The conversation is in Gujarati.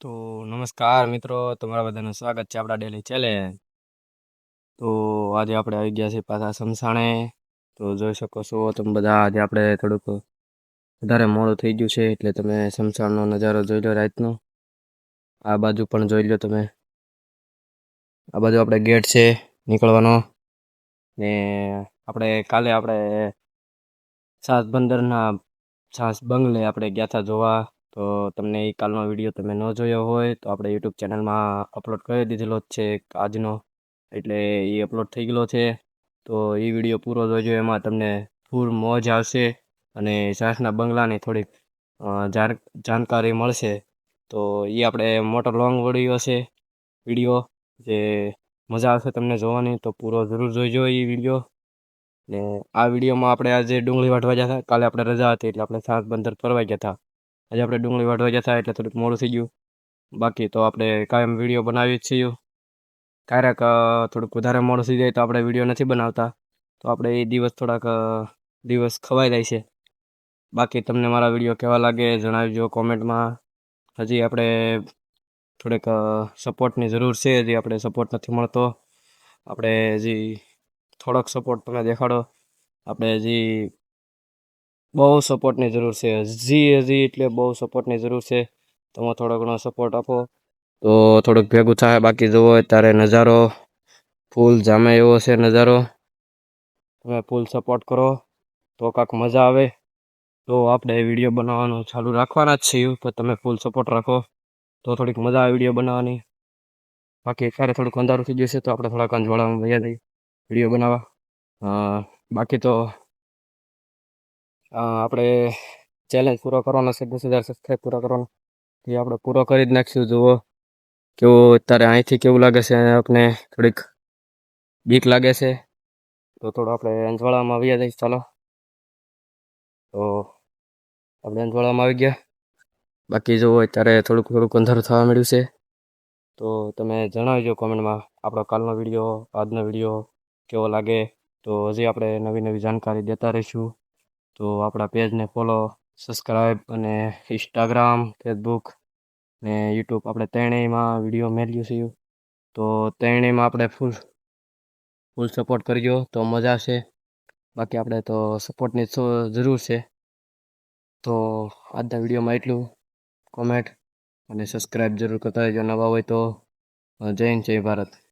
તો નમસ્કાર મિત્રો, તમારા બધાનું સ્વાગત છે આપણા ડેલી ચેલેન્જ. તો આજે આપણે આવી ગયા છીએ પાછા સમસાણે. તો જોઈ શકો છો તમે બધા, આજે આપણે થોડુંક વધારે મોડું થઈ ગયું છે, એટલે તમે સમસાણનો નજારો જોઈ લો રાતનો. આ બાજુ પણ જોઈ લો તમે. આ બાજુ આપણે ગેટ છે નીકળવાનો. ને કાલે આપણે સાત બંદરના છાસ બંગલે આપણે ગયા હતા જોવા. તો તમને એ કાલનો વિડીયો તમે ન જોયો હોય તો આપણે યુટ્યુબ ચેનલમાં અપલોડ કરી દીધેલો જ છે આજનો, એટલે એ અપલોડ થઈ ગયેલો છે. તો એ વિડીયો પૂરો જોજો, એમાં તમને ફૂલ મોજ આવશે અને છાસના બંગલાની થોડીક જાણકારી મળશે. તો એ આપણે મોટો લોંગ વિડીયો જે મજા આવશે તમને જોવાની, તો પૂરો જરૂર જોઈજો એ વિડીયો. ને આ વિડીયોમાં આપણે આજે ડુંગળી વાટવા ગયા હતા. કાલે આપણે રજા હતી એટલે આપણે સાત બંદર ફરવા ગયા હતા. આજે આપણે ડુંગળી વાટવા ગયા હતા એટલે થોડુંક મોડું થઈ ગયું. બાકી તો આપણે કાયમ વિડીયો બનાવીએ જ છીએ. ક્યારેક થોડુંક વધારે મોડું થઈ જાય તો આપણે વિડીયો નથી બનાવતા. તો આપણે એ દિવસ ખવાઈ જાય છે. બાકી તમને મારા વિડીયો કેવા લાગે જણાવજો કોમેન્ટમાં. હજી આપણે થોડીક સપોર્ટની જરૂર છે, હજી આપણે સપોર્ટ નથી મળતો. આપણે હજી થોડોક સપોર્ટ તમે દેખાડો. આપણે હજી બહુ સપોર્ટની જરૂર છે, હજી એટલે બહુ સપોર્ટની જરૂર છે. તમે થોડો ઘણો સપોર્ટ આપો તો થોડુંક ભેગું થાય. બાકી જુઓ ત્યારે નજારો ફૂલ જામે એવો છે નજારો. તમે ફૂલ સપોર્ટ કરો તો કાંક મજા આવે. તો આપણે વિડીયો બનાવવાનું ચાલુ રાખવાના જ છીએ, તો તમે ફૂલ સપોર્ટ રાખો તો થોડીક મજા આવે વિડીયો બનાવવાની. બાકી અત્યારે થોડુંક અંધારું થઈ જશે તો આપણે થોડાક અંજવાળામાં વયા જઈએ વિડીયો બનાવવા. બાકી તો આપણે ચેલેન્જ પૂરો કરવાનો છે, 10,000 સબસ્ક્રાઈબ પૂરા કરવાનો. એ આપણે પૂરો કરી જ નાખીશું. જુઓ કેવું અત્યારે અહીંથી કેવું લાગે છે, આપણે થોડીક બીક લાગે છે. તો થોડું આપણે અંજવાળામાં આવ્યા જઈશ. ચાલો, તો આપણે અંજવાળામાં આવી ગયા. બાકી જુઓ અત્યારે થોડુંક અંધારું થવા મળ્યું છે. તો તમે જણાવજો કોમેન્ટમાં આપણો કાલનો વિડીયો આજનો વિડીયો કેવો લાગે. તો હજી આપણે નવી નવી જાણકારી દેતા રહીશું. તો આપણા પેજને ફોલો, સબસ્ક્રાઈબ અને ઇન્સ્ટાગ્રામ, ફેસબુક ને યુટ્યુબ આપણે ત્રણેયમાં વિડીયો મેળવ્યું છે. તો ત્રણેયમાં આપણે ફૂલ સપોર્ટ કરજો તો મજા આવશે. બાકી આપણે તો સપોર્ટની જરૂર છે. તો આજના વિડીયોમાં એટલું. કોમેન્ટ અને સબસ્ક્રાઈબ જરૂર કરતા રહેજો નવા હોય તો. જય હિન્દ, જય ભારત.